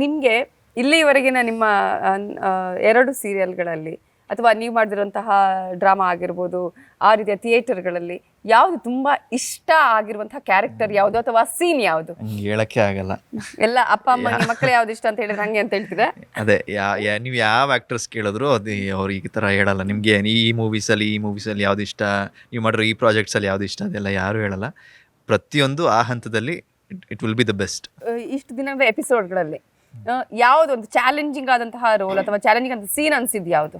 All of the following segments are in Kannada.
ನಿಮಗೆ ಇಲ್ಲಿವರೆಗಿನ ನಿಮ್ಮ 2 ಸೀರಿಯಲ್ಗಳಲ್ಲಿ ಅಥವಾ ನೀವು ಮಾಡಿದಿರುವಂತಹ ಡ್ರಾಮಾ ಆಗಿರ್ಬೋದು, ಆ ರೀತಿಯ ಥಿಯೇಟರ್ಗಳಲ್ಲಿ ಯಾವುದು ತುಂಬಾ ಇಷ್ಟ ಆಗಿರುವಂತಹ ಕ್ಯಾರೆಕ್ಟರ್ ಯಾವುದು ಅಥವಾ ಸೀನ್ ಯಾವುದು? ಹೇಳಕ್ಕೆ ಆಗಲ್ಲ. ಎಲ್ಲ ಅಪ್ಪ ಅಮ್ಮನಿಗೆ ಮಕ್ಕಳು ಯಾವ್ದು ಇಷ್ಟ ಅಂತ ಹೇಳಿದ್ರೆ ಹಂಗೆ ಅಂತ ಹೇಳ್ತೀರಾ? ಅದೇ ನೀವು ಯಾವ ಆ್ಯಕ್ಟರ್ಸ್ ಕೇಳಿದ್ರು ಅದು ಅವ್ರು ಈ ಥರ ಹೇಳಲ್ಲ. ನಿಮಗೆ ಈ ಮೂವೀಸಲ್ಲಿ ಯಾವ್ದು ಇಷ್ಟ, ನೀವು ಮಾಡಿರೋ ಈ ಪ್ರಾಜೆಕ್ಟ್ಸಲ್ಲಿ ಯಾವ್ದು ಇಷ್ಟ, ಅದೆಲ್ಲ ಯಾರೂ ಹೇಳಲ್ಲ. ಪ್ರತಿಯೊಂದು ಆ ಹಂತದಲ್ಲಿ it will be the best. ಇಷ್ಟು ದಿನದ ಎಪಿಸೋಡ್ಗಳಲ್ಲಿ ಯಾವುದೊಂದು ಚಾಲೆಂಜಿಂಗ್ ಆದಂತಹ ರೋಲ್ ಅಥವಾ ಚಾಲೆಂಜಿಂಗ್ ಅಂತ ಸೀನ್ ಅನ್ಸಿದ್ದು ಯಾವುದು?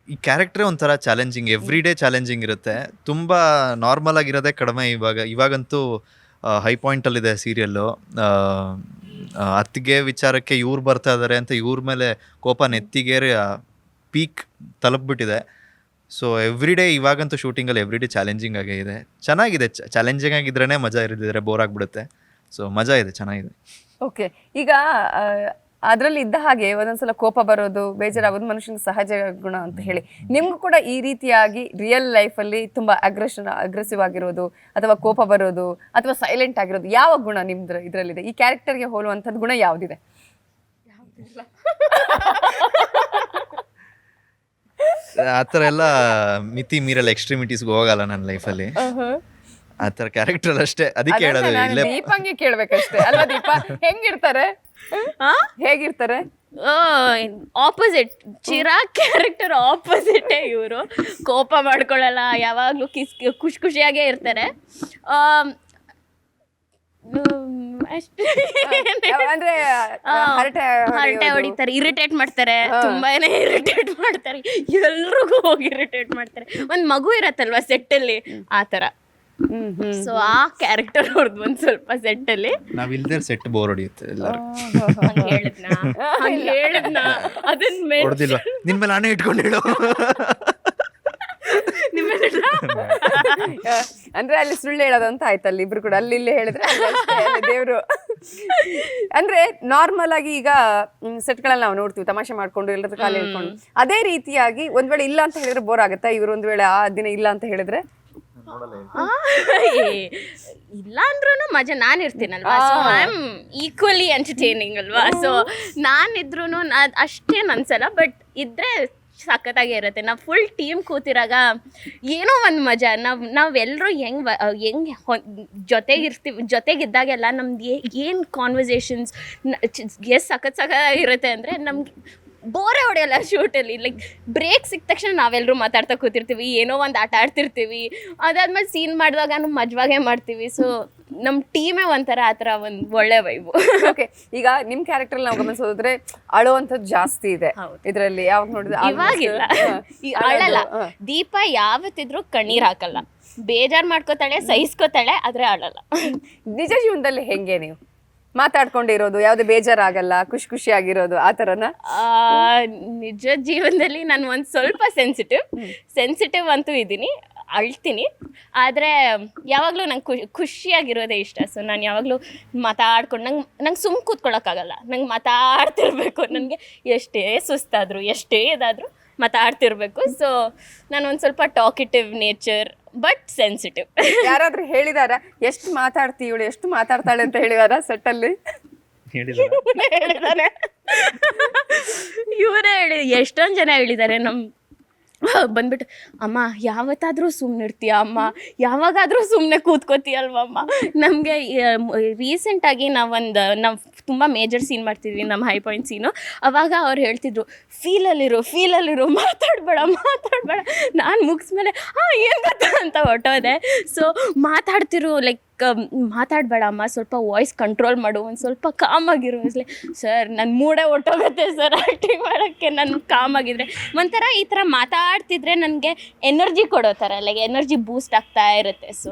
ಈ ಕ್ಯಾರೆಕ್ಟ್ರೇ ಒಂಥರ ಚಾಲೆಂಜಿಂಗ್, ಎವ್ರಿ ಡೇ ಚಾಲೆಂಜಿಂಗ್ ಇರುತ್ತೆ. ತುಂಬ ನಾರ್ಮಲ್ ಆಗಿರೋದೇ ಕಡಿಮೆ. ಇವಾಗಂತೂ ಹೈ ಪಾಯಿಂಟಲ್ಲಿದೆ ಸೀರಿಯಲ್ಲು. ಅತ್ತಿಗೆ ವಿಚಾರಕ್ಕೆ ಇವ್ರು ಬರ್ತಾ ಇದ್ದಾರೆ ಅಂತ ಇವ್ರ ಮೇಲೆ ಕೋಪ ನೆತ್ತಿಗೇರಿ ಪೀಕ್ ತಲುಪಿಬಿಟ್ಟಿದೆ. ಸೊ ಎವ್ರಿ ಡೇ ಇವಾಗಂತೂ ಶೂಟಿಂಗಲ್ಲಿ ಎವ್ರಿ ಡೇ ಚಾಲೆಂಜಿಂಗ್ ಆಗೇ ಇದೆ. ಚೆನ್ನಾಗಿದೆ. ಚಾಲೆಂಜಿಂಗ್ ಆಗಿದ್ರೇ ಮಜಾ ಇರದಿದ್ರೆ ಬೋರ್ ಆಗಿಬಿಡುತ್ತೆ. ಸೊ ಮಜಾ ಇದೆ, ಚೆನ್ನಾಗಿದೆ. ಓಕೆ, ಈಗ ಅದರಲ್ಲಿ ಇದ್ದ ಹಾಗೆ ಒಂದೊಂದ್ಸಲ ಕೋಪ ಬರೋದು, ಬೇಜಾರಾಗೋದು ಮನುಷ್ಯನ ಸಹಜ ಗುಣ ಅಂತ ಹೇಳಿ, ನಿಮ್ಗೂ ಕೂಡ ಈ ರೀತಿಯಾಗಿ ರಿಯಲ್ ಲೈಫಲ್ಲಿ ತುಂಬಾ ಅಗ್ರೆಸಿವ್ ಆಗಿರೋದು ಅಥವಾ ಕೋಪ ಬರೋದು ಅಥವಾ ಸೈಲೆಂಟ್ ಆಗಿರೋದು ಯಾವ ಗುಣ ನಿಮ್ದು ಇದರಲ್ಲಿದೆ? ಈ ಕ್ಯಾರೆಕ್ಟರ್ಗೆ ಹೋಲುವಂಥದ್ದು ಗುಣ ಯಾವುದಿದೆ? ಆ ಥರ ಎಲ್ಲ ಮಿತಿ ಮೀರಲ್ಲ, ಎಕ್ಸ್ಟ್ರೀಮಿಟೀಸ್ಗೆ ಹೋಗಲ್ಲ ನನ್ನ ಲೈಫಲ್ಲಿ. ಆ ಥರ ಕ್ಯಾರೆಕ್ಟರ್ ಅಷ್ಟೇ. ಅದಕ್ಕೆ ಹೇಳೋದು ಇಲ್ಲೇ ದೀಪಂಗೆ ಕೇಳ್ಬೇಕಷ್ಟೇ ಅಲ್ವಾ? ದೀಪ ಹೇಗಿರ್ತಾರೆ? ಆಪೋಸಿಟ್, ಚಿರಾಗ್ ಕ್ಯಾರೆಕ್ಟರ್ ಆಪೋಸಿಟೇ ಇವರು. ಕೋಪ ಮಾಡ್ಕೊಳ್ಳಲ್ಲ, ಯಾವಾಗಲೂ ಖುಷಿಯಾಗೇ ಇರ್ತಾರೆ. ಅಂದ್ರೆ ಹರಟೆ ಹೊಡಿತಾರೆ, ಇರಿಟೇಟ್ ಮಾಡ್ತಾರೆ, ತುಂಬಾನೇ ಇರಿಟೇಟ್ ಮಾಡ್ತಾರೆ, ಎಲ್ರಿಗೂ ಹೋಗಿ ಇರಿಟೇಟ್ ಮಾಡ್ತಾರೆ. ಒಂದ್ ಮಗು ಇರತ್ತಲ್ವಾ ಸೆಟ್ಟಲ್ಲಿ, ಆ ತರ. ಸೊ ಆ ಕ್ಯಾರೆಕ್ಟರ್ ಅವ್ರದ್ದು ಒಂದ್ ಸ್ವಲ್ಪ ಸೆಟ್ಟಲ್ಲಿ. ನಾವಿಲ್ದೇ ಸೆಟ್ ಬೋರ್ ಹೊಡಿಯುತ್ತೆ ಎಲ್ಲರೂ. ಹೇಳಿದ್ನಾ ಅದನ್ನ ಹೊಡೆದಿಲ್ವಾ? ನಿನ್ ಮೇಲೆ ನಾನೇ ಇಟ್ಕೊಂಡು ಹೇಳು. ಅಂದ್ರೆ ಅಲ್ಲಿ ಸುಳ್ಳು ಹೇಳೋದು ಅಂತ ಆಯ್ತಲ್ಲ ಇಬ್ರು ಕೂಡ. ಅಲ್ಲಿ ಇಲ್ಲಿ ಹೇಳಿದ್ರೆ ದೇವ್ರು. ಅಂದ್ರೆ ನಾರ್ಮಲ್ ಆಗಿ ಈಗ ಸೆಟ್ಗಳಲ್ಲಿ ನಾವು ನೋಡ್ತೀವಿ, ತಮಾಷೆ ಮಾಡ್ಕೊಂಡು ಎಲ್ಲರ ಕಾಲ ಹೇಳ್ಕೊಂಡು. ಅದೇ ರೀತಿಯಾಗಿ ಒಂದ್ ವೇಳೆ ಇಲ್ಲ ಅಂತ ಹೇಳಿದ್ರೆ ಬೋರ್ ಆಗುತ್ತಾ? ಇವ್ರು ಒಂದ್ ವೇಳೆ ಆ ದಿನ ಇಲ್ಲ ಅಂತ ಹೇಳಿದ್ರೆ ಇಲ್ಲ ಅಂದ್ರೂ ಮಜಾ. ನಾನು ಇರ್ತೀನಲ್ವಾ, so I am equally entertaining ಅಲ್ವಾ. ಸೊ ನಾನಿದ್ರು ಅಷ್ಟೇನು ಅನ್ಸಲ್ಲ, ಬಟ್ ಇದ್ರೆ ಸಖತ್ತಾಗೇ ಇರುತ್ತೆ. ನಾವು ಫುಲ್ ಟೀಮ್ ಕೂತಿರಾಗ ಏನೋ ಒಂದು ಮಜಾ. ನಾವೆಲ್ಲರೂ ಹೆಂಗೆ ಜೊತೆಗಿದ್ದಾಗೆಲ್ಲ ನಮ್ದು ಏನು ಕಾನ್ವರ್ಸೇಷನ್ಸ್ ಎಷ್ಟು ಸಖತ್ತಾಗಿರುತ್ತೆ ಅಂದರೆ ನಮ್ಗೆ ಬೋರೇ ಹೊಡೆಯಲ್ಲ ಶೂಟಲ್ಲಿ. ಲೈಕ್ ಬ್ರೇಕ್ ಸಿಕ್ಕ ತಕ್ಷಣ ನಾವೆಲ್ಲರೂ ಮಾತಾಡ್ತಾ ಕೂತಿರ್ತೀವಿ, ಏನೋ ಒಂದು ಆಟ ಆಡ್ತಿರ್ತೀವಿ. ಅದಾದ್ಮೇಲೆ ಸೀನ್ ಮಾಡಿದಾಗ ನಾವು ಮಜವಾಗೇ ಮಾಡ್ತೀವಿ. ಸೊ ನಮ್ಮ ಟೀಮೇ ಒಂಥರ ಆ ಥರ ಒಂದು ಒಳ್ಳೆ ವೈಬು. ಓಕೆ, ಈಗ ನಿಮ್ಮ ಕ್ಯಾರೆಕ್ಟರ್ ನಾವು ಗಮನಿಸೋದ್ರೆ ಅಳುವಂಥದ್ದು ಜಾಸ್ತಿ ಇದೆ ಇದರಲ್ಲಿ. ಯಾವಾಗ ನೋಡಿದ್ರೆ ಇವಾಗಿಲ್ಲ, ಅಳಲ್ಲ. ದೀಪ ಯಾವತ್ತಿದ್ರೂ ಕಣ್ಣೀರು ಹಾಕಲ್ಲ, ಬೇಜಾರು ಮಾಡ್ಕೋತಾಳೆ, ಸಹಿಸ್ಕೋತಾಳೆ, ಆದರೆ ಅಳಲ್ಲ. ನಿಜ ಜೀವನದಲ್ಲಿ ಹೆಂಗೆ ನೀವು ಮಾತಾಡ್ಕೊಂಡಿರೋದು? ಯಾವ್ದು ಬೇಜಾರಾಗಲ್ಲ, ಖುಷಿ ಆಗಿರೋದು ಆ ಥರನ? ನಿಜ ಜೀವನದಲ್ಲಿ ನಾನು ಒಂದು ಸ್ವಲ್ಪ ಸೆನ್ಸಿಟಿವ್ ಅಂತೂ ಇದ್ದೀನಿ, ಅಳ್ತೀನಿ. ಆದರೆ ಯಾವಾಗಲೂ ನಂಗೆ ಖುಷಿಯಾಗಿರೋದೇ ಇಷ್ಟ. ಸೊ ನಾನು ಯಾವಾಗಲೂ ಮಾತಾಡ್ಕೊಂಡು ನಂಗೆ ಸುಮ್ಮನೆ ಕೂತ್ಕೊಳ್ಳೋಕ್ಕಾಗಲ್ಲ, ನಂಗೆ ಮಾತಾಡ್ತಿರ್ಬೇಕು. ನನಗೆ ಎಷ್ಟೇ ಸುಸ್ತಾದರೂ ಎಷ್ಟೇ ಇದಾದರೂ ಮಾತಾಡ್ತಿರ್ಬೇಕು. ಸೊ ನಾನು ಒಂದು ಸ್ವಲ್ಪ ಟಾಕಿಟಿವ್ ನೇಚರ್, ಬಟ್ ಸೆನ್ಸಿಟಿವ್. ಯಾರಾದ್ರೂ ಹೇಳಿದಾರ ಎಷ್ಟು ಮಾತಾಡ್ತೀವಿ ಇವಳು, ಎಷ್ಟು ಮಾತಾಡ್ತಾಳೆ ಅಂತ ಹೇಳಿದಾರ ಸೆಟ್ಟಲ್ಲಿ? ಹೇಳಿದಾರೆ, ಇವರೇ ಎಷ್ಟೊಂದು ಜನ ಹೇಳಿದ್ದಾರೆ. ಬಂದ್ಬಿಟ್ಟು, ಅಮ್ಮ ಯಾವತ್ತಾದರೂ ಸುಮ್ಮನೆ ಇರ್ತೀಯ ಅಮ್ಮ, ಯಾವಾಗಾದರೂ ಸುಮ್ಮನೆ ಕೂತ್ಕೋತೀಯಲ್ವಮ್ಮ. ನಮಗೆ ರೀಸೆಂಟಾಗಿ ನಾವು ತುಂಬ ಮೇಜರ್ ಸೀನ್ ಮಾಡ್ತಿದ್ವಿ, ನಮ್ಮ ಹೈ ಪಾಯಿಂಟ್ ಸೀನು. ಅವಾಗ ಅವ್ರು ಹೇಳ್ತಿದ್ರು, ಫೀಲಲ್ಲಿರು, ಮಾತಾಡಬೇಡ. ನಾನು ಮುಗಿಸ್ಮೇಲೆ ಏನು ಗೊತ್ತಾ ಅಂತ ಹೊಟ್ಟೋದೆ. ಸೊ ಮಾತಾಡ್ತಿರು, ಲೈಕ್ ಮಾತಾಡಬೇಡ ಅಮ್ಮ, ಸ್ವಲ್ಪ ವಾಯ್ಸ್ ಕಂಟ್ರೋಲ್ ಮಾಡು, ಒಂದು ಸ್ವಲ್ಪ ಕಾಮಾಗಿರು. ಸರ್ ನನ್ನ ಮೂಡೇ ಹೊಟ್ಟೋಗುತ್ತೆ ಸರ್ ಆ್ಯಕ್ಟಿಂಗ್ ಮಾಡೋಕ್ಕೆ. ನಾನು ಕಾಮಾಗಿದ್ರೆ ಒಂಥರ ಈ ಥರ ಮಾತಾಡ್ತಿದ್ರೆ ನನಗೆ ಎನರ್ಜಿ ಕೊಡೋ ಥರ, ಲೈಕ್ ಎನರ್ಜಿ ಬೂಸ್ಟ್ ಆಗ್ತಾ ಇರುತ್ತೆ. ಸೊ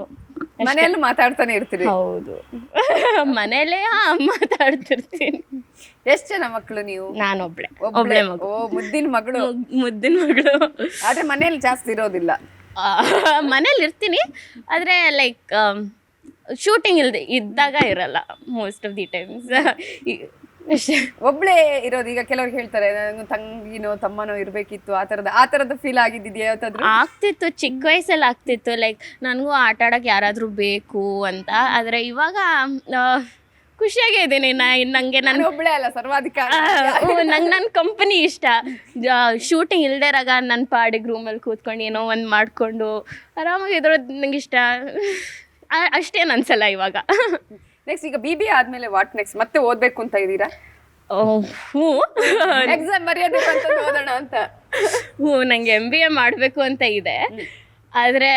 ಮನೆಯಲ್ಲೂ ಮಾತಾಡ್ತಾನೆ ಇರ್ತೀರಿ? ಹೌದು, ಮನೇಲೇ ಮಾತಾಡ್ತಿರ್ತೀನಿ. ಎಷ್ಟು ಜನ ಮಕ್ಕಳು ನೀವು? ನಾನೊಬ್ಳೆ ಮಗು. ಮುದ್ದಿನ ಮಗಳು. ಆದ್ರೆ ಮನೇಲಿ ಜಾಸ್ತಿ ಇರೋದಿಲ್ಲ? ಮನೇಲಿ ಇರ್ತೀನಿ, ಆದರೆ ಲೈಕ್ ಶೂಟಿಂಗ್ ಇದ್ದಾಗ ಇರಲ್ಲ ಮೋಸ್ಟ್ ಆಫ್ ದಿ ಟೈಮ್ಸ್. ಒಬ್ಳೆ ಇರೋದು. ಈಗ ಕೆಲವ್ರು ಹೇಳ್ತಾರೆ ತಂಗಿನೋ ತಮ್ಮನೋ ಇರ್ಬೇಕಿತ್ತು, ಆ ತರದ ಫೀಲ್ ಆಗಿದ್ದಿದ್ಯಾ ಯಾವತ್ತಾದ್ರೂ? ಆಗ್ತಿತ್ತು, ಚಿಕ್ಕ ವಯಸ್ಸಲ್ಲಿ ಆಗ್ತಿತ್ತು. ಲೈಕ್ ನನಗೂ ಆಟ ಆಡೋಕೆ ಯಾರಾದರೂ ಬೇಕು ಅಂತ. ಆದರೆ ಇವಾಗ ಖುಷಿಯಾಗೇ ಇದ್ದೀನಿ ನಂಗೆ ನಾನು ಒಬ್ಬಳೇ ಅಲ್ಲ ಸರ್ವಾಧಿಕಾರಿ. ನಂಗೆ ನನ್ನ ಕಂಪನಿ ಇಷ್ಟ. ಶೂಟಿಂಗ್ ಇಲ್ದೇರಾಗ ನನ್ನ ಪಾಡಿಗೆ ರೂಮಲ್ಲಿ ಕೂತ್ಕೊಂಡು ಏನೋ ಒಂದು ಮಾಡಿಕೊಂಡು ಆರಾಮಾಗಿ ಇದ್ರದ್ದು ನಂಗೆ ಇಷ್ಟ. ಅಷ್ಟೇನು ಅನ್ಸಲ್ಲ ಇವಾಗ. ನೆಕ್ಸ್ಟ್ ಈಗ BBA ಆದ್ಮೇಲೆ ವಾಟ್ ನೆಕ್ಸ್ಟ್? ಮತ್ತೆ ಓದ್ಬೇಕು ಅಂತ ಇದ್ದೀರಾ? ಹ್ಞೂ, ಎಕ್ಸಾಮ್ ಬರೆಯೋದಕ್ಕೆ ಅಂತ ಓದೋಣ ಅಂತ. ಹ್ಞೂ, ನಂಗೆ MBA ಮಾಡಬೇಕು ಅಂತ ಇದೆ. ಆದರೆ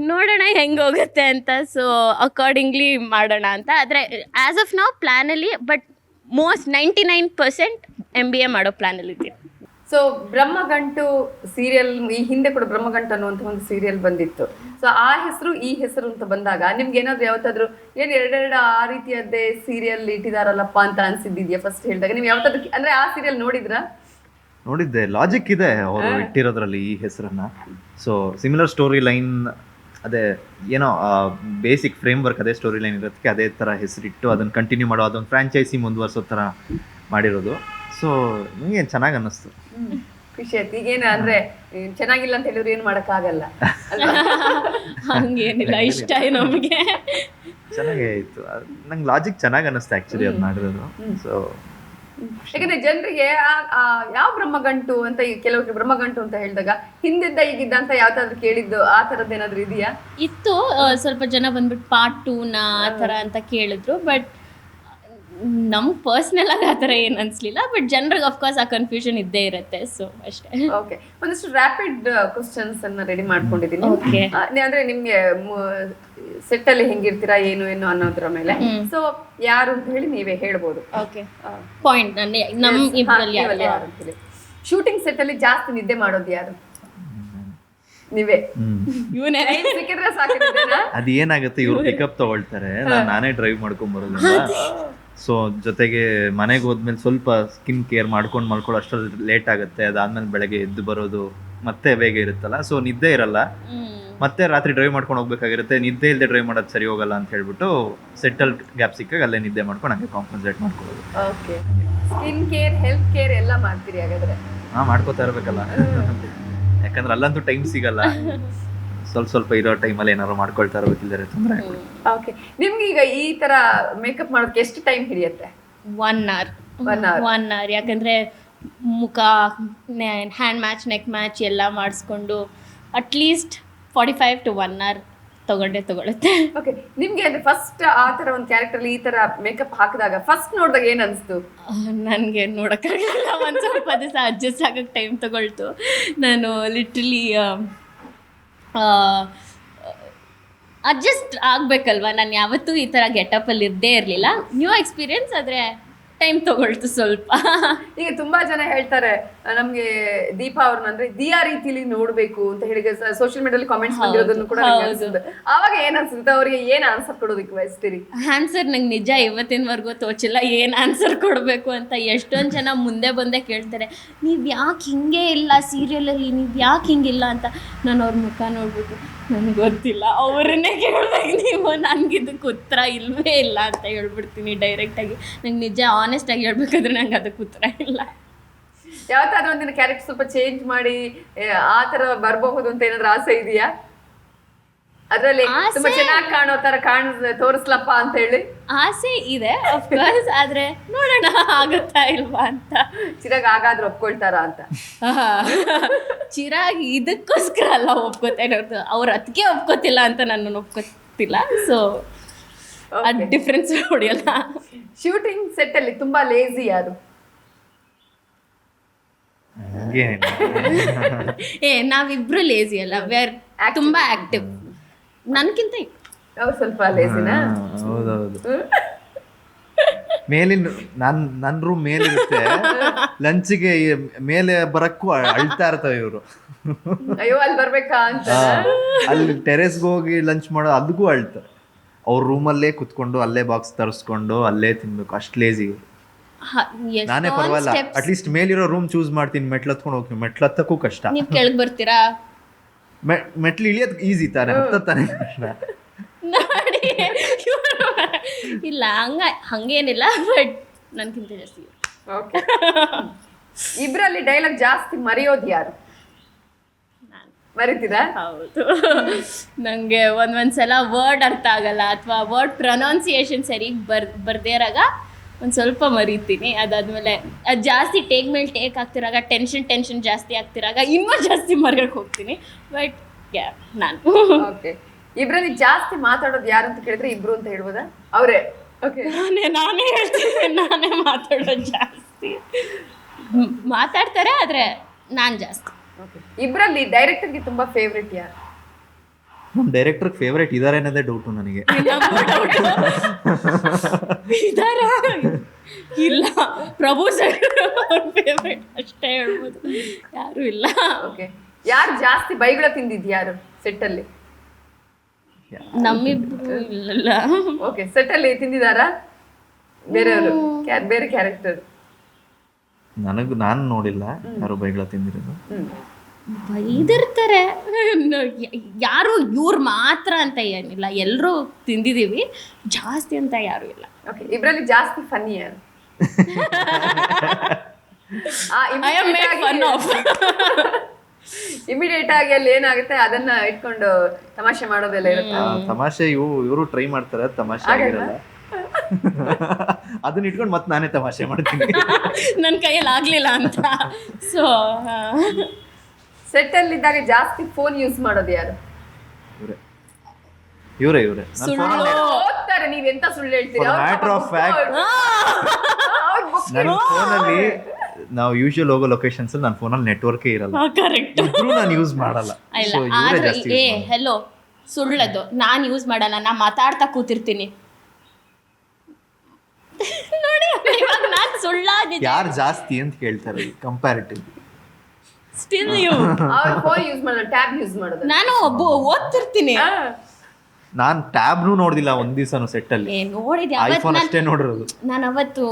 ನೋಡೋಣ ಹೆಂಗೆ ಹೋಗುತ್ತೆ ಅಂತ. ಸೊ ಅಕಾರ್ಡಿಂಗ್ಲಿ ಮಾಡೋಣ ಅಂತ. ಆದರೆ ಆ್ಯಸ್ ಆಫ್ ನಾವು ಪ್ಲ್ಯಾನಲ್ಲಿ ಬಟ್ 99% MBA ಮಾಡೋ ಪ್ಲ್ಯಾನಲ್ಲಿ ಇದ್ದೀನಿ. ಸೊ ಬ್ರಹ್ಮಗಂಟು ಸೀರಿಯಲ್, ಈ ಹಿಂದೆ ಕೂಡ ಬ್ರಹ್ಮಗಂಟು ಅನ್ನುವಂಥ ಒಂದು ಸೀರಿಯಲ್ ಬಂದಿತ್ತು. ಸೊ ಆ ಹೆಸರು ಈ ಹೆಸರು ಅಂತ ಬಂದಾಗ ನಿಮ್ಗೆ ಏನಾದ್ರು ಯಾವತ್ತಾದ್ರು ಏನು ಎರಡೆರಡು ಆ ರೀತಿಯದ್ದೇ ಸೀರಿಯಲ್ ಇಟ್ಟಿದಾರಲ್ಲಪ್ಪ ಅಂತ ಅನ್ಸಿದ್ದಿದ್ಯಾ ಫಸ್ಟ್ ಹೇಳಿದಾಗ? ನೀವು ಯಾವತ್ತಾದ್ರು ಅಂದ್ರೆ ಆ ಸೀರಿಯಲ್ ನೋಡಿದ್ರಾ? ನೋಡಿದ್ದೆ, ಲಾಜಿಕ್ ಇದೆ ಅವರು ಇಟ್ಟಿರೋದ್ರಲ್ಲಿ ಈ ಹೆಸರನ್ನ. ಸೊ ಸಿಮಿಲರ್ ಸ್ಟೋರಿ ಲೈನ್, ಅದೇ ಏನೋ ಬೇಸಿಕ್ ಫ್ರೇಮ್ ವರ್ಕ್ ಅದೇ ಸ್ಟೋರಿ ಲೈನ್ ಇರೋದಕ್ಕೆ ಅದೇ ಥರ ಹೆಸರಿಟ್ಟು ಅದನ್ನು ಕಂಟಿನ್ಯೂ ಮಾಡೋ, ಅದೊಂದು ಫ್ರಾಂಚೈಸಿ ಮುಂದುವರ್ಸೋ ಥರ ಮಾಡಿರೋದು. ಸೊ ನನಗೆ ಚೆನ್ನಾಗಿ ಅನ್ನಿಸ್ತು. ಖುಷಿ ಆಯ್ತು. ಈಗೇನು ಅಂದ್ರೆ ಚೆನ್ನಾಗಿಲ್ಲ ಅಂತ ಹೇಳಿದ್ರು ಏನು ಮಾಡೋಕ್ಕಾಗಲ್ಲ. ಹಂಗೇನಿಲ್ಲ, ಇಷ್ಟ ನಮಗೆ. ಚೆನ್ನಾಗೇ ಇತ್ತು. ನಂಗೆ ಲಾಜಿಕ್ ಚೆನ್ನಾಗಿ ಅನ್ನಿಸ್ತು ಆ್ಯಕ್ಚುಲಿ ಅದು ಮಾಡಿರೋದು. ಸೊ ಯಾಕಂದ್ರೆ ಜನರಿಗೆ ಯಾವ ಬ್ರಹ್ಮಗಂಟು ಅಂತ, ಕೆಲವರಿಗೆ ಬ್ರಹ್ಮಗಂಟು ಅಂತ ಹೇಳಿದಾಗ ಹಿಂದಿದ್ದ ಈಗಿದ್ದ ಅಂತ ಯಾವ್ದಾದ್ರು ಕೇಳಿದ್ದು ಆ ಥರದ್ದು ಏನಾದ್ರು ಇದೆಯಾ? ಇತ್ತು. ಸ್ವಲ್ಪ ಜನ ಬಂದ್ಬಿಟ್ಟು ಪಾರ್ಟ್ 2ನ ಆ ಥರ ಅಂತ ಕೇಳಿದ್ರು. ಬಟ್ ನಮ್ಗೆ ಪರ್ಸ್ನಲ್ ಆಗಿ ಆ ಥರ ಏನು ಅನಿಸ್ಲಿಲ್ಲ. ಬಟ್ ಜನರಿಗೆ ಅಫ್ಕೋರ್ಸ್ ಆ ಕನ್ಫ್ಯೂಷನ್ ಇದ್ದೇ ಇರುತ್ತೆ. ಸೊ ಅಷ್ಟೇ. ಓಕೆ, ಒಂದಷ್ಟು ರ್ಯಾಪಿಡ್ ಕ್ವಶನ್ಸ್ ಅನ್ನ ರೆಡಿ ಮಾಡ್ಕೊಂಡಿದ್ದೀನಿ. ಓಕೆ. ಅಂದ್ರೆ ನಿಮ್ಗೆ ಸೆಟ್ ಅಲ್ಲಿ ಹೆಂಗಿರ್ತೀರಾ ಏನು ಅನ್ನೋದ್ರ ಮೇಲೆ. ಸೊ ಯಾರು ಅಂತ ಹೇಳಿ ನೀವೇ ಹೇಳ್ಬೋದು. ಓಕೆ, ಪಾಯಿಂಟ್ ನಮ್ಮ ಇಬ್ಬರಲ್ಲಿ ಯಾರು ಅಂತ ಹೇಳಿ. ಶೂಟಿಂಗ್ ಸೆಟ್ ಅಲ್ಲಿ ಜಾಸ್ತಿ ನಿದ್ದೆ ಮಾಡೋದು ಯಾರು? ನೀವೇ. ಇವನೇ ಸಿಕ್ಕಿದ್ರೆ ಸಾಕಿದ್ದೇನಾ? ಅದು ಏನಾಗುತ್ತೆ, ಇವ್ರು ಪಿಕಪ್ ತಗೊಳ್ತಾರೆ, ನಾನೇ ಡ್ರೈವ್ ಮಾಡ್ಕೊಂಡ್ ಬರೋದಿಲ್ಲ. ಸೊ ಜೊತೆಗೆ ಮನೆಗೆ ಹೋದ್ಮೇಲೆ ಸ್ವಲ್ಪ ಸ್ಕಿನ್ ಕೇರ್ ಮಾಡ್ಕೊಳ್ಳೋ ಅಷ್ಟೊಂದು ಲೇಟ್ ಆಗುತ್ತೆ. ಅದಾದ್ಮೇಲೆ ಬೆಳಗ್ಗೆ ಎದ್ದು ಬರೋದು ಮತ್ತೆ ಬೇಗ ಇರುತ್ತಲ್ಲ, ಸೊ ನಿದ್ದೆ ಇರಲ್ಲ. ಮತ್ತೆ ರಾತ್ರಿ ಡ್ರೈವ್ ಮಾಡ್ಕೊಂಡು ಹೋಗ್ಬೇಕಾಗಿರುತ್ತೆ. ನಿದ್ದೆ ಇಲ್ಲದೆ ಡ್ರೈವ್ ಮಾಡೋದು ಸರಿ ಹೋಗಲ್ಲ ಅಂತ ಹೇಳ್ಬಿಟ್ಟು ಸೆಟಲ್ ಗ್ಯಾಪ್ ಸಿಕ್ಕಾಗ ಅಲ್ಲೇ ನಿದ್ದೆ ಮಾಡ್ಕೊಂಡು ಹಂಗೆ ಕಾಂಪನ್ಸೇಟ್ ಮಾಡ್ಕೊಳ್ಳೋದು. Okay, skin care, health care ಎಲ್ಲ ಮಾಡ್ತೀರಿ ಹಾಗಾದ್ರೆ? ಮಾಡ್ಕೋತಾ ಇರ್ಬೇಕಲ್ಲ, ಯಾಕಂದ್ರೆ ಅಲ್ಲಂತೂ ಟೈಮ್ ಸಿಗಲ್ಲ. ಸ್ವಲ್ಪ ಇರೋ ಟೈಮಲ್ಲಿ ಏನಾದ್ರು ಮಾಡ್ಕೊಳ್ತಾ ಇರ್ಬೇಕಿಲ್ಲದ್ರೆ ತೊಂದರೆ. ಓಕೆ, ನಿಮ್ಗೆ ಈಗ ಈ ತರ ಮೇಕಪ್ ಮಾಡೋದಕ್ಕೆ ಎಷ್ಟು ಟೈಮ್ ಹಿಡಿಯುತ್ತೆ? 1 hour. 1 hour. ಯಾಕಂದರೆ ಮುಖ, ಹ್ಯಾಂಡ್ ಮ್ಯಾಚ್, ನೆಕ್ ಮ್ಯಾಚ್ ಎಲ್ಲ ಮಾಡಿಸ್ಕೊಂಡು ಅಟ್ಲೀಸ್ಟ್ 45 to 1 hour ತಗೊಳುತ್ತೆ. ಓಕೆ, ನಿಮ್ಗೆ ಅಂದ್ರೆ ಫಸ್ಟ್ ಆ ತರ ಒಂದು ಕ್ಯಾರೆಕ್ಟರ್ ಈ ತರ ಮೇಕಪ್ ಹಾಕಿದಾಗ ಫಸ್ಟ್ ನೋಡಿದಾಗ ಏನ್ ಅನಿಸ್ತು? ನನಗೆ ನೋಡೋಕ್ಕಾಗಲಿಲ್ಲ. ಒಂದು ಸ್ವಲ್ಪ ದಿವಸ ಅಡ್ಜಸ್ಟ್ ಆಗೋಕ್ಕೆ ಟೈಮ್ ತಗೊಳ್ತು. ನಾನು ಲಿಟ್ರಲಿ ಅಡ್ಜಸ್ಟ್ ಆಗಬೇಕಲ್ವ. ನಾನು ಯಾವತ್ತೂ ಈ ಥರ ಗೆಟಪಲ್ಲಿ ಇರದೇ ಇರಲಿಲ್ಲ. ನ್ಯೂ ಎಕ್ಸ್ಪೀರಿಯನ್ಸ್, ಆದರೆ ಟೈಮ್ ತಗೊಳ್ತು ಸ್ವಲ್ಪ. ಈಗ ತುಂಬಾ ಜನ ಹೇಳ್ತಾರೆ ನಮ್ಗೆ ದೀಪಾ ಅವ್ರನ್ನ ಅಂದ್ರೆ ದಿಯಾ ರೀತಿಲಿ ನೋಡ್ಬೇಕು ಅಂತ ಹೇಳಿ ಸೋಷಿಯಲ್ ಮೀಡಿಯಾದಲ್ಲಿ ಕಾಮೆಂಟ್ಸ್ ಬಂದಿರೋದನ್ನು ಕೂಡ ಅನ್ಸುತ್ತೆ. ಆವಾಗ ಏನ್ ಅನ್ಸುತ್ತೆ ಅವ್ರಿಗೆ? ಏನ್ ಆನ್ಸರ್ ಕೊಡೋದಕ್ಕೆ ಬಯಸ್ತೀರಿ? ಆನ್ಸರ್ ನಂಗೆ ನಿಜ ಇವತ್ತಿನವರೆಗೂ ತೋಚಿಲ್ಲ ಏನು ಆನ್ಸರ್ ಕೊಡಬೇಕು ಅಂತ. ಎಷ್ಟೊಂದು ಜನ ಮುಂದೆ ಬಂದೇ ಕೇಳ್ತಾರೆ, ನೀವು ಯಾಕೆ ಹಿಂಗೆ ಇಲ್ಲ ಸೀರಿಯಲಲ್ಲಿ, ನೀವು ಯಾಕೆ ಹಿಂಗಿಲ್ಲ ಅಂತ. ನಾನು ಅವ್ರ ಮುಖ ನೋಡ್ಬಿಟ್ಟು ನನಗೆ ಗೊತ್ತಿಲ್ಲ, ಅವ್ರನ್ನೇ ಕೇಳ್ಬೇಕು ನೀವು, ನನಗಿದಕ್ಕೆ ಉತ್ತರ ಇಲ್ಲವೇ ಇಲ್ಲ ಅಂತ ಹೇಳ್ಬಿಡ್ತೀನಿ ಡೈರೆಕ್ಟಾಗಿ. ನಂಗೆ ನಿಜ ಆನೆಸ್ಟಾಗಿ ಹೇಳ್ಬೇಕಾದ್ರೆ ನಂಗೆ ಅದಕ್ಕೆ ಉತ್ತರ ಇಲ್ಲ. ಯಾವತ್ತಾದ್ರೂ ಒಂದಿನ ಕ್ಯಾರೆಕ್ಟರ್ ಸ್ವಲ್ಪ ಚೇಂಜ್ ಮಾಡಿ ಆ ತರ ಬರಬಹುದು ಅಂತ ಏನಾದ್ರು ಆಸೆ ಇದೆಯಾ? ಅದ್ರಲ್ಲಿ ತುಂಬಾ ಚೆನ್ನಾಗಿ ಕಾಣೋ ತರ ತೋರಿಸ್ಲಪ್ಪ ಅಂತ ಹೇಳಿ ಆಸೆ ಇದೆ ಅಫ್ಕೋರ್ಸ್. ಆದ್ರೆ ನೋಡೋಣ ಆಗುತ್ತಾ ಇಲ್ವಾ ಅಂತ. ಚಿರಾಗ್ ಆಗಾದ್ರೂ ಒಪ್ಕೊಳ್ತಾರ ಅಂತ? ಚಿರಾಗ್ ಇದಕ್ಕೋಸ್ಕರ ಅಲ್ಲ ಒಪ್ಕೋತಾ ಇರೋದು, ಅವ್ರು ಅದಕ್ಕೆ ಒಪ್ಕೋತಿಲ್ಲ ಅಂತ ನಾನು ಒಪ್ಕೋತಿಲ್ಲ. ಸೊ ಅದ್ ಡಿಫ್ರೆನ್ಸ್ ಹೊಡಿಯಲ್ಲ. ಶೂಟಿಂಗ್ ಸೆಟ್ ಅಲ್ಲಿ ತುಂಬಾ ಲೇಜಿ ಯಾರು? ನಾವಿಬ್ರು ಲೇಜಿ ಅಲ್ಲ, ವೇರ್ ತುಂಬಾ ಆಕ್ಟಿವ್. ನನ್ಕಿಂತ ಅವ್ರು ಸ್ವಲ್ಪ ಲೇಜಿನ? ಹೌದೌದು. ಮೇಲಿನ ನನ್ನ ರೂಮ್ ಮೇಲಿರುತ್ತೆ, ಲಂಚ್ಗೆ ಮೇಲೆ ಬರಕ್ಕೂ ಅಳ್ತಾ ಇರ್ತವೆ ಇವರು. ಅಯ್ಯೋ ಅಲ್ಲಿ ಬರ್ಬೇಕಾ ಅಂತ. ಅಲ್ಲಿ ಟೆರೆಸ್ಗೆ ಹೋಗಿ ಲಂಚ್ ಮಾಡೋ ಅದಕ್ಕೂ ಅಳ್ತಾರೆ. ಅವ್ರ ರೂಮಲ್ಲೇ ಕುತ್ಕೊಂಡು ಅಲ್ಲೇ ಬಾಕ್ಸ್ ತರಿಸ್ಕೊಂಡು ಅಲ್ಲೇ ತಿನ್ಬೇಕು, ಅಷ್ಟು ಲೇಜಿ. ನಾನೇ ಪರವಾಗಿಲ್ಲ, ಅಟ್ಲೀಸ್ಟ್ ಮೇಲಿರೋ ರೂಮ್ ಚೂಸ್ ಮಾಡ್ತೀನಿ. ಮೆಟ್ಲು ಹತ್ಕೊಂಡು ಹೋಗ್ತೀನಿ, ಮೆಟ್ಲು ಹತ್ತಕ್ಕೂ ಕಷ್ಟ. ನೀವು ಕೆಳಗೆ ಬರ್ತೀರಾ? ಮೆಟ್ಲು ಇಳಿಯೋದು ಈಸಿ ತಾನೆ, ಹತ್ತಾನೆ ಕಷ್ಟ ನೋಡಿ. ಇಲ್ಲ ಹಂಗೇನಿಲ್ಲ, ಬಟ್ ನನ್ಗಿಂತ ಜಾಸ್ತಿ. ಇಬ್ರಲ್ಲಿ ಡೈಲಾಗ್ ಜಾಸ್ತಿ ಮರೆಯೋದು ಯಾರು? ಮರಿತೀರಾ? ಹೌದು. ನನಗೆ ಒಂದೊಂದ್ಸಲ ವರ್ಡ್ ಅರ್ಥ ಆಗಲ್ಲ ಅಥವಾ ವರ್ಡ್ ಪ್ರೊನೌನ್ಸಿಯೇಷನ್ ಸರಿ ಬರ್ದೇ ಇರಾಗ ಒಂದು ಸ್ವಲ್ಪ ಮರಿತೀನಿ. ಅದಾದಮೇಲೆ ಅದು ಜಾಸ್ತಿ ಟೇಕ್ ಮೇಲೆ ಟೇಕ್ ಆಗ್ತಿರಾಗ ಟೆನ್ಷನ್ ಜಾಸ್ತಿ ಆಗ್ತಿರಾಗ ಇನ್ನೂ ಜಾಸ್ತಿ ಮರೆಯೋಕೆ ಹೋಗ್ತೀನಿ. ಬಟ್ ನಾನು ಓಕೆ. ಇಬ್ರಲ್ಲಿ ಜಾಸ್ತಿ ಮಾತಾಡೋದು ಯಾರು ಅಂತ ಕೇಳಿದ್ರೆ ಇಬ್ರು ಅಂತ ಹೇಳ್ಬೋದಾ? ಅವರೇ. ಓಕೆ. ನಾನೇ ಹೇಳ್ತೀನಿ, ನಾನೇ ಮಾತಾಡೋದು ಜಾಸ್ತಿ. ಮಾತಾಡ್ತಾರೆ ಆದರೆ ನಾನು ಜಾಸ್ತಿ. ಓಕೆ. ಇಬ್ರಲ್ಲಿ ಡೈರೆಕ್ಟರ್ಗೆ ತುಂಬಾ ಫೇವ್ರೆಟ್ ಯಾರು? ನಮ್ಮ ಡೈರೆಕ್ಟರ್ ಫೇವ್ರೇಟ್ ಇದಾರೆ ಅನ್ನೋದೇ ಡೌಟು ನನಗೆ. ಇದಾರ ಇಲ್ಲ, ಪ್ರಭು ಸರ್ ಫೇವ್ರೇಟ್ ಅಷ್ಟೇ ಹೇಳ್ಬೋದು, ಯಾರು ಇಲ್ಲ. ಓಕೆ. ಯಾರು ಜಾಸ್ತಿ ಬೈಗಳ ತಿಂದಿದ್ದು ಯಾರು ಸೆಟ್ಟಲ್ಲಿ? ನಮ್ಮಿಬ್ರು ಇಲ್ಲ. ಓಕೆ. ಸೆಟ್ಟಲ್ಲಿ ತಿಂದಿದಾರಾ ಬೇರೆಯವರು? ಬೇರೆ ಕ್ಯಾರೆಕ್ಟರ್ ನಾನು ನೋಡಿಲ್ಲ ಯಾರು ಬೈಗಳ ತಿಂದಿರೋದು. ಬೈದಿರ್ತಾರೆ, ಯಾರು ಇವ್ರು ಮಾತ್ರ ಅಂತ ಏನಿಲ್ಲ, ಎಲ್ಲರೂ ತಿಂದಿದ್ದೀವಿ, ಜಾಸ್ತಿ ಅಂತ ಯಾರು ಇಲ್ಲ. ಓಕೆ. ಇಬ್ರಲ್ಲಿ ಜಾಸ್ತಿ ಫನ್ನಿ ಯಾರು? ಇಮಿಡಿಯೇಟ್ ಆಗಿ ಅಲ್ಲಿ ಏನಾಗುತ್ತೆ ಅದನ್ನ ಇಟ್ಕೊಂಡು ತಮಾಷೆ ಮಾಡೋದೆಲ್ಲ ಇರುತ್ತೆ. ತಮಾಷೆ ಇವರು ಟ್ರೈ ಮಾಡ್ತಾರೆ, ಅದು ತಮಾಷೆ ಆಗಿರಲ್ಲ. ಅದನ್ನ ಇಟ್ಕೊಂಡು ಮತ್ತೆ ನಾನೇ ತಮಾಷೆ ಮಾಡ್ತೀನಿ. ನನ್ನ ಕೈಯಲ್ಲಿ ಆಗ್ಲಿಲ್ಲ ಅಂತ. ಸೊ ಸೆಟ್ ಅಲ್ಲಿ ಇದ್ದಾಗ ಜಾಸ್ತಿ ಫೋನ್ ಯೂಸ್ ಮಾಡೋದು ಯಾರು? ಇವರೇ ಹೋಗ್ತಾರೆ. ನೀವೆಂತ ಸುಳ್ಳು ಹೇಳ್ತೀರಾ? ಮ್ಯಾಟರ್ ಆಫ್ ಫ್ಯಾಕ್ಟ್ ನನ್ನ ಫೋನಲ್ಲಿ ನಾವು ಯೂಶುವಲ್ ಹೋಗೋ ಲೊಕೇಶನ್ಸ್ ನನ್ನ ಫೋನಲ್ಲಿ ನೆಟ್ವರ್ಕೇ ಇರಲ್ಲ. ಕರೆಕ್ಟ್. ಇದ್ರೂ ನಾನು ಯೂಸ್ ಮಾಡಲ್ಲ. ಸೊ ಇವರೇ ಜಾಸ್ತಿ. ಹೆಲೋ, ಸುಳ್ಳದು ನಾನು ಯೂಸ್ ಮಾಡಲ್ಲ, ನಾ ಮಾತಾಡ್ತಾ ಕೂತಿರ್ತೀನಿ ನೋಡಿ. ಇವಾಗ ನಾನು ಸುಳ್ಳಾಗಿದೆ. ಯಾರು ಜಾಸ್ತಿ ಅಂತ ಕೇಳ್ತಾರೆ ಕಂಪ್ಯಾರಿಟಿವ್. Still you. ಅವ್ರು ಫೋನ್ ಯೂಸ್ ಮಾಡೋದು, ಟ್ಯಾಬ್ ಯೂಸ್ ಮಾಡೋದು. ನಾನು ಓದ್ತಿರ್ತೀನಿ. ನಾನು ಟ್ಯಾಬ್ನು ನೋಡ್ದಿಲ್ಲ ಒಂದ್ ದಿವಸನು ಸೆಟ್ ಅಲ್ಲಿ. ನೋಡಿದ್ಯಾ? ಐಫೋನ್ ಅಷ್ಟೇ ನೋಡಿರೋದು ನಾನು ಅವತ್ತು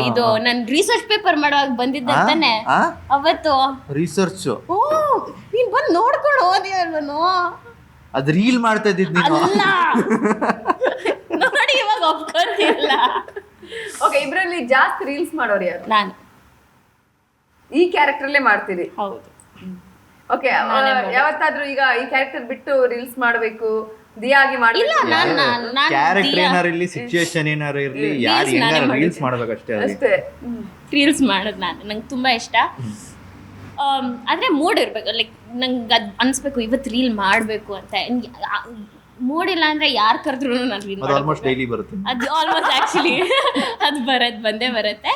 ಇದು ನನ್ನ ರಿಸರ್ಚ್ ಪೇಪರ್ ಮಾಡುವಾಗ ಬಂದಿದ್ದೆ ತಾನೆ ಅವತ್ತು. ರಿಸರ್ಚ್ ಓ, ನೀನ್ ಬಂದು ನೋಡ್ಕೊಂಡು ಹೋದಿ ಅಲ್ವನು? ಅದ್ ರೀಲ್ ಮಾಡ್ತಾ ಇದ್ದಿದ್ ನೀನು. ಅಲ್ಲ ನೋಡಿ, ಇವಾಗ ಒಪ್ಕೊಂತಿಲ್ಲ. ಓಕೆ. ಇಬ್ರಲ್ಲಿ ಜಾಸ್ತಿ ರೀಲ್ಸ್ ಮಾಡೋರು ಯಾರು? ನಾನು. ಈ ಕ್ಯಾರೆಕ್ಟರ್ ಅಲ್ಲೇ ಮಾಡ್ತೀರಿ? ಹೌದು. ಓಕೆ. ಯಾವತ್ತಾದ್ರೂ ಈಗ ಈ ಕ್ಯಾರೆಕ್ಟರ್ ಬಿಟ್ಟು ರೀಲ್ಸ್ ಮಾಡಬೇಕು, ದಿಯಾಗಿ ಇಲ್ಲ, ನಾನು ಕ್ಯಾರೆಕ್ಟರ್ ಏನಾರು ಇರ್ಲಿ, ಸಿಚುಯೇಷನ್ ಏನಾರು ಇರ್ಲಿ, ಯಾರು ಹೆಂಗಾರ ರೀಲ್ಸ್ ಮಾಡ್ಬೇಕಷ್ಟೇ. ಅಷ್ಟೇ. ರೀಲ್ಸ್ ಮಾಡೋದು ನಂಗೆ ತುಂಬ ಇಷ್ಟ. ಆದರೆ ಮೂಡ್ ಇರಬೇಕು, ಲೈಕ್ ನಂಗೆ ಅದು ಅನಿಸ್ಬೇಕು ಇವತ್ತು ರೀಲ್ ಮಾಡಬೇಕು ಅಂತ. ಮೂಡಿಲ್ಲ ಅಂದರೆ ಯಾರು ಕರೆದ್ರೂ ನಾನು ರೀಲ್ ಅದು ಆಲ್ಮೋಸ್ಟ್ ಡೈಲಿ ಬರುತ್ತೆ. ಅದು ಆಲ್ಮೋಸ್ಟ್ ಆ್ಯಕ್ಚುಲಿ ಅದು ಬಂದೇ ಬರುತ್ತೆ.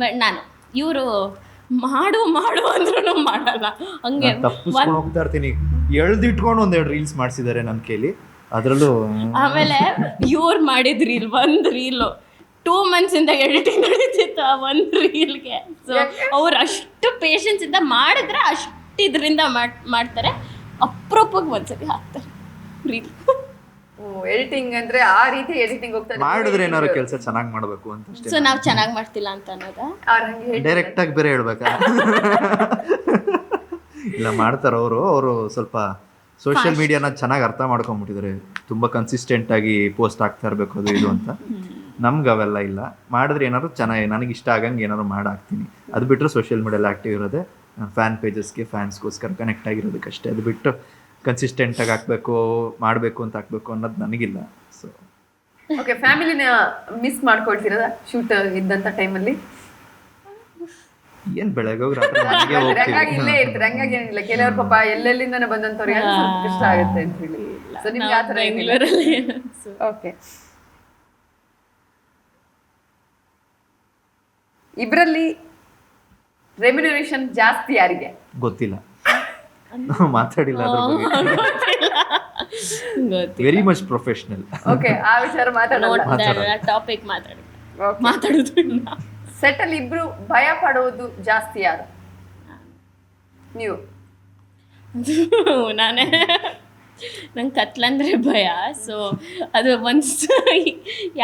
ಬಟ್ ನಾನು ಇವರು ಮಾಡು ಅಂದ್ರೂ ಮಾಡಲ್ಲ, ಹಂಗೆ ತಪ್ಪಿಸ್ಕೊಂಡು ಹೋಗ್ತಾ ಇರ್ತೀನಿ. ಎಳ್ದಿಟ್ಕೊಂಡು ಒಂದೆರಡು ರೀಲ್ಸ್ ಮಾಡಿಸಿದ್ದಾರೆ ನನ್ನ ಕೈಲಿ. ಅದರಲ್ಲೂ ಆಮೇಲೆ ಇವ್ರು ಮಾಡಿದ ರೀಲ್, ಒಂದು ರೀಲು 2 months ಇಂದ ಎಡಿಟಿಂಗ್ ನಡೀತಿತ್ತು ಆ ಒಂದು ರೀಲ್ಗೆ. ಸೊ ಅವ್ರು ಅಷ್ಟು ಪೇಷನ್ಸ್ ಇಂದ ಮಾಡಿದ್ರೆ ಅಷ್ಟು ಇದರಿಂದ ಮಾಡ್ತಾರೆ. ಅಪ್ರೂಪಕ್ಕೆ ಒಂದ್ಸರಿ ಹಾಕ್ತಾರೆ ರೀಲ್. ಎಡಿಟಿಂಗ್ ಅಂದ್ರೆ ಆ ರೀತಿ ಎಡಿಟಿಂಗ್ ಹೋಗ್ತಾರೆ. ಮಾಡಿದ್ರೆ ಏನಾದ್ರು ಕೆಲಸ ಚೆನ್ನಾಗಿ ಮಾಡಬೇಕು ಅಂತ ಅಷ್ಟೇ. ಸೊ ನಾವು ಚೆನ್ನಾಗಿ ಮಾಡ್ತಿಲ್ಲ ಅಂತ ಅನ್ನೋದ? ಡೈರೆಕ್ಟ್ ಆಗಿ ಬೇರೆ ಹೇಳ್ಬೇಕಾ? ಇಲ್ಲ, ಮಾಡ್ತಾರೆ ಅವರು ಸ್ವಲ್ಪ ಸೋಷಿಯಲ್ ಮೀಡಿಯಾನ ಚೆನ್ನಾಗಿ ಅರ್ಥ ಮಾಡ್ಕೊಂಡ್ಬಿಟ್ಟಿದ್ದಾರೆ. ತುಂಬಾ ಕನ್ಸಿಸ್ಟೆಂಟ್ ಆಗಿ ಪೋಸ್ಟ್ ಆಗ್ತಾ ಇರಬೇಕು ಅದು ಇದು ಅಂತ. ನಮ್ಗೆ ಅವೆಲ್ಲ ಇಲ್ಲ. ಮಾಡಿದ್ರೆ ಏನಾದ್ರು ಚೆನ್ನಾಗಿ ನನಗೆ ಇಷ್ಟ ಆಗಂಗೆ ಏನಾದ್ರು ಮಾಡಾಕ್ತೀನಿ. ಅದು ಬಿಟ್ಟರೆ ಸೋಷಿಯಲ್ ಮೀಡಿಯಲ್ಲಿ ಆ್ಯಕ್ಟಿವ್ ಇರೋದೆ ಫ್ಯಾನ್ ಪೇಜಸ್ಗೆ, ಫ್ಯಾನ್ಸ್ಗೋಸ್ಕರ ಕನೆಕ್ಟ್ ಆಗಿರೋದಕ್ಕಷ್ಟೇ. ಅದು ಬಿಟ್ಟು ಕನ್ಸಿಸ್ಟೆಂಟಾಗಿ ಹಾಕಬೇಕು, ಮಾಡಬೇಕು ಅಂತ ಹಾಕಬೇಕು ಅನ್ನೋದು ನನಗಿಲ್ಲ. So okay. ಫ್ಯಾಮಿಲಿನ ಮಿಸ್ ಮಾಡ್ಕೊಳ್ತಿರೋದ ಶೂಟ್ ಇದ್ದಂಥ ಟೈಮಲ್ಲಿ? ಏನು ಬೆಳಗ್ಗೆ ಹೋಗಿ ರಾತ್ರಿ ಮನೆಗೆ ಹಂಗಾಗಿ ಇಲ್ಲೇ ಇರ್ತಾರೆ, ಹಂಗಾಗಿ ಏನಿಲ್ಲ. ಕೆಲವರು ಪಾಪ ಎಲ್ಲೆಲ್ಲಿಂದನೇ ಬಂದಂಥವ್ರಿಗೆ ಸ್ವಲ್ಪ ಕಷ್ಟ ಆಗುತ್ತೆ ಅಂತ ಹೇಳಿ. ಸೊ ನಿಮ್ಗೆ ಆ ಥರ ಏನಿಲ್ಲ? ಓಕೆ. ಇಬ್ಬರಲ್ಲಿ ರೆಮ್ಯುನರೇಷನ್ ಜಾಸ್ತಿ ಯಾರಿಗೆ? ಗೊತ್ತಿಲ್ಲ, ಮಾತಾಡಿಲ್ಲ ಅದ್ರ ಬಗ್ಗೆ. Very much professional. ಓಕೆ. ಆ ವಿಚಾರ ಮಾತಾಡೋಣ. ಟಾಪಿಕ್ ಮಾತಾಡೋದು ಇಲ್ಲ. ಸೆಟ್ ಅಲ್ಲಿ ಇಬ್ರು ಭಯ ಪಡುವುದು ಜಾಸ್ತಿ ಯಾರು? ನೀವು? ನಾನೇ. ನಂಗೆ ಕತ್ಲಂದ್ರೆ ಭಯ. ಸೊ ಅದು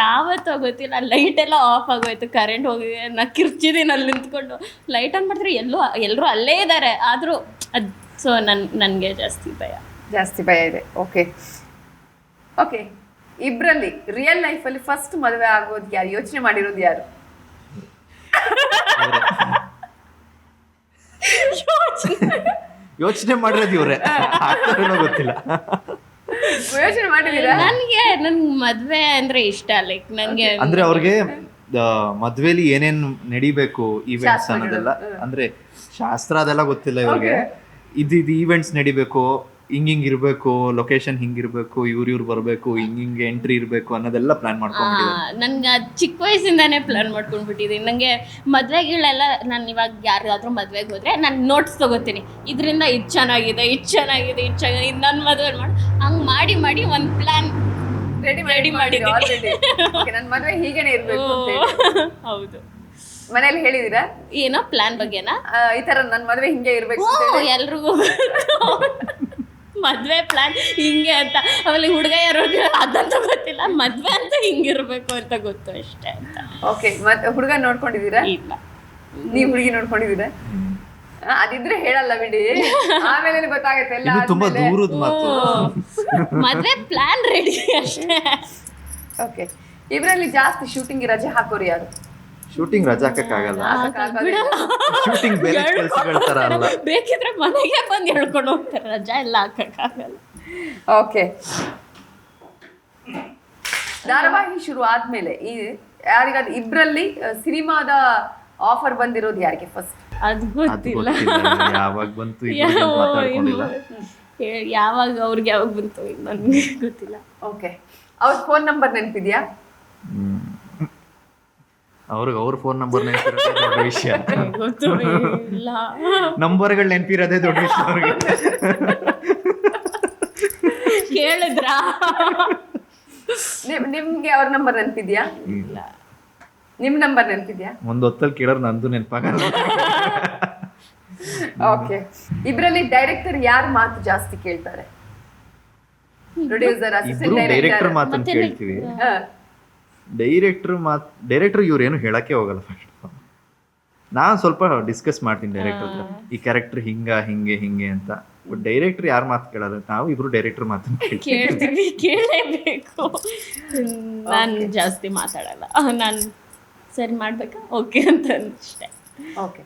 ಯಾವತ್ತೂ ಗೊತ್ತಿಲ್ಲ, ಲೈಟೆಲ್ಲ ಆಫ್ ಆಗೋಯ್ತು, ಕರೆಂಟ್ ಹೋಗಿದೆ, ನಾ ಕಿರ್ಚಿದ್ದೀನಿ ಅಲ್ಲಿ ನಿಂತ್ಕೊಂಡು. ಲೈಟ್ ಆನ್ ಮಾಡಿದ್ರೆ ಎಲ್ಲರೂ ಅಲ್ಲೇ ಇದ್ದಾರೆ, ಆದರೂ ಅದು. ಸೊ ನನಗೆ ಜಾಸ್ತಿ ಭಯ ಇದೆ. ಓಕೆ. ಇಬ್ಬರಲ್ಲಿ ರಿಯಲ್ ಲೈಫಲ್ಲಿ ಫಸ್ಟ್ ಮದುವೆ ಆಗೋದು ಯಾರು? ಯೋಚನೆ ಮಾಡಿರೋದು ಯಾರು? ಯೋಚನೆ ಮಾಡಿರೋದು ಇವ್ರೆ ಆಗ್ತಾರೇನೋ ಗೊತ್ತಿಲ್ಲ. ಯೋಚನೆ ಮಾಡಿದೀರಾ? ನನ್ಗೆ ಮದ್ವೆ ಅಂದ್ರೆ ಇಷ್ಟ. ಲೈಕ್ ನಂಗೆ ಅಂದ್ರೆ ಅವ್ರಿಗೆ ಮದ್ವೆಲಿ ಏನೇನ್ ನಡಿಬೇಕು ಈವೆಂಟ್ಸ್ ಅನ್ನೋದೆಲ್ಲ, ಅಂದ್ರೆ ಶಾಸ್ತ್ರ ಅದೆಲ್ಲ ಗೊತ್ತಿಲ್ಲ ಇವ್ರಿಗೆ. ಇದು ಈವೆಂಟ್ಸ್ ನಡಿಬೇಕು, ಹಿಂಗ್ ಇರ್ಬೇಕು, ಲೊಕೇಶನ್ ಹಿಂಗಿರ್ಬೇಕು, ಇವ್ರು ಬರ್ಬೇಕು, ಹಿಂಗೆ ಎಂಟ್ರಿ ಇರ್ಬೇಕು ಅನ್ನೋದೆಲ್ಲ ಪ್ಲಾನ್ ಮಾಡ್ಕೊಂಡಿದ್ದಾರೆ. ನನ್ಗೆ ಚಿಕ್ಕ ವಯಸ್ಸಿಂದಾನೇ ಪ್ಲಾನ್ ಮಾಡ್ಕೊಂಡ್ಬಿಟ್ಟಿದ್ದೀನಿ. ನನಗೆ ಮದ್ವೆಗಳೆಲ್ಲ ನಾನು ಇವಾಗ ಯಾರಿಗಾದ್ರೂ ಮದ್ವೆಗೆ ಹೋದ್ರೆ ನಾನು ನೋಟ್ಸ್ ತಗೋತೀನಿ, ಇದರಿಂದ ಇದು ಚೆನ್ನಾಗಿದೆ, ಇದು ಚೆನ್ನಾಗಿದೆ, ಇದು ಚೆನ್ನಾಗಿದೆ, ಇದು ನನ್ನ ಮದುವೆ ಹಂಗೆ ಮಾಡಿ ಒಂದು ಪ್ಲಾನ್ ರೆಡಿ ಮಾಡಿದ್ದೀನಿ. ನನ್ನ ಮದುವೆ ಹೀಗೇನೆ ಇರ್ಬೇಕು ಅಂತ ಹೇಳಿ. ಹೌದು. ಮನೇಲಿ ಹೇಳಿದೀರಾ ಏನೋ ಪ್ಲಾನ್ ಬಗ್ಗೆನಾ? ಈ ತರ ನನ್ನ ಮದುವೆ ಹಿಂಗೆ ಇರ್ಬೇಕು ಅಂತ ಹೇಳಿ? ಎಲ್ರಿಗೂ ಮದ್ವೆ ಪ್ಲಾನ್ ಹಿಂಗೆ ಅಂತ. ಆಮೇಲೆ ಹುಡುಗ ಯಾರು ಅದಂತ ಗೊತ್ತಿಲ್ಲ, ಮದ್ವೆ ಅಂತ ಹಿಂಗಿರ್ಬೇಕು ಅಂತ ಗೊತ್ತು ಅಷ್ಟೇ ಅಂತ. ಓಕೆ, ಮತ್ತೆ ಹುಡುಗ ನೋಡ್ಕೊಂಡಿದೀರಾ? ಇಲ್ಲ. ನೀವ್ ಹುಡುಗಿ ನೋಡ್ಕೊಂಡಿದೀರಾ? ಅದಿದ್ರೆ ಹೇಳಲ್ಲ ಬಿಡಿ, ಆಮೇಲೆ ಗೊತ್ತಾಗತ್ತೆ ಎಲ್ಲ. ಇದು ತುಂಬಾ ದೂರದ ಮಾತು. ಮದ್ವೆ ಪ್ಲಾನ್ ರೆಡಿ ಅಷ್ಟೇ. ಓಕೆ, ಇದ್ರಲ್ಲಿ ಜಾಸ್ತಿ ಶೂಟಿಂಗ್ ರಜೆ ಹಾಕೋರು ಯಾರು? ಶೂಟಿಂಗ್ ರಜಾ ಹಾಕಕ್ಕಾಗಲ್ಲ. ಶೂಟಿಂಗ್ ಬೇರೆ ಕೆಲಸಗಳ ತರ ಅಲ್ಲ. ಬೇಕಿದ್ರೆ ಮನೆಗೆ ಬಂದು ಹೇಳ್ಕೊಂಡು ಹೋಗ್ತಾರೆ, ರಜಾ ಎಲ್ಲ ಹಾಕಕ್ಕಾಗಲ್ಲ. ಓಕೆ, ಧಾರಾವಾಹಿ ಶುರು ಆದ್ಮೇಲೆ ಈ ಯಾರಿಗಾದ ಇಬ್ರಲ್ಲಿ ಸಿನಿಮಾದ ಆಫರ್ ಬಂದಿರೋದು ಯಾರಿಗೆ ಫಸ್ಟ್? ಅದು ಗೊತ್ತಿಲ್ಲ. ಯಾವಾಗ ಬಂತು ಮಾತಾಡ್ಕೊಂಡಿಲ್ಲ. ಯಾವಾಗ ಅವ್ರಿಗೆ ಯಾವಾಗ ಬಂತು ನನ್ಗೆ ಗೊತ್ತಿಲ್ಲ. ಓಕೆ, ಅವ್ರ ಫೋನ್ ನಂಬರ್ ನೆನಪಿದ್ಯಾ? ಅವ್ರ ಫೋನ್ ನಂಬರ್ ನೆನಪಿರೋದೇ ದೊಡ್ಡ ವಿಷಯ. ಗೊತ್ತು ಇಲ್ಲ. ನಂಬರ್ಗಳು ನೆನಪಿರೋದೇ ದೊಡ್ಡ ವಿಷಯ ಅವ್ರಿಗೆ. ಕೇಳಿದ್ರಾ? ನಿಮ್ಗೆ ಅವ್ರ ನಂಬರ್ ನೆನಪಿದ್ಯಾ? ಇಲ್ಲ. ನಿಮ್ ನಂಬರ್ ನೆನಪಿದ್ಯಾ? ಒಂದ್ ಹೊತ್ತಲ್ಲಿ ಕೇಳೋರು ನಂದು ನೆನಪಾಗಲ್ಲ. ಓಕೆ, ಇಬ್ರಲ್ಲಿ ಡೈರೆಕ್ಟರ್ ಯಾರ ಮಾತು ಜಾಸ್ತಿ ಕೇಳ್ತಾರೆ? ಪ್ರೊಡ್ಯೂಸರ್, ಅಸಿಸ್ಟೆಂಟ್ ಡೈರೆಕ್ಟರ್ ಮಾತನ್ನು ಕೇಳ್ತೀವಿ. ಡೈರೆಕ್ಟರ್ ಇವ್ರೇನು ಹೇಳಕ್ಕೆ ಹೋಗಲ್ಲ. ಫಸ್ಟ್ ನಾನು ಸ್ವಲ್ಪ ಡಿಸ್ಕಸ್ ಮಾಡ್ತೀನಿ ಡೈರೆಕ್ಟರ್ ಹತ್ರ, ಈ ಕ್ಯಾರೆಕ್ಟರ್ ಹಿಂಗೆ ಅಂತ. ಬಟ್ ಡೈರೆಕ್ಟರ್ ಯಾರ ಮಾತು ಕೇಳಲ್ಲ, ನಾವು ಇಬ್ರು ಡೈರೆಕ್ಟರ್ ಮಾತನ್ನು ಕೇಳ್ತೀವಿ, ಕೇಳಲೇಬೇಕು. ನಾನು ಜಾಸ್ತಿ ಮಾತಾಡಲ್ಲ, ನಾನು ಸರಿ ಮಾಡ್ಬೇಕಾ ಓಕೆ ಅಂತ ಅಷ್ಟೇ. ಓಕೆ,